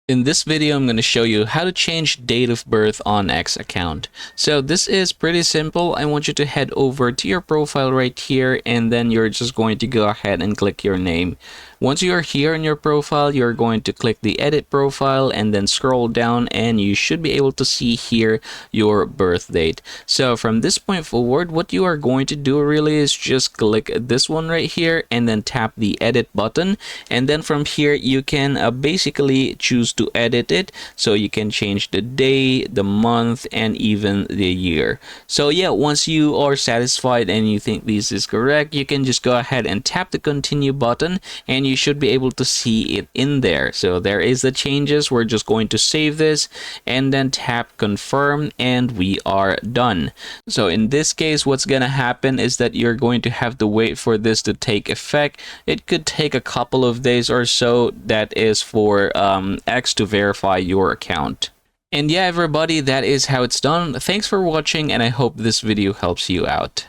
In this video, I'm going to show you how to change date of birth on X account. So this is pretty simple. I want you to head over to your profile right here, and then you're just going to go ahead and click your name. Once you're here in your profile, you're going to click the edit profile and then scroll down, and you should be able to see here your birth date. So from this point forward, what you are going to do really is just click this one right here and then tap the edit button. And then from here, you can basically choose to edit it. So you can change the day, the month, and even the year. So yeah, once you are satisfied and you think this is correct, you can just go ahead and tap the continue button, and you should be able to see it in there. So there is the changes. We're just going to save this and then tap confirm, and we are done. So in this case, what's going to happen is that you're going to have to wait for this to take effect. It could take a couple of days or so. That is for X to verify your account. And yeah, everybody, that is how it's done. Thanks for watching, and I hope this video helps you out.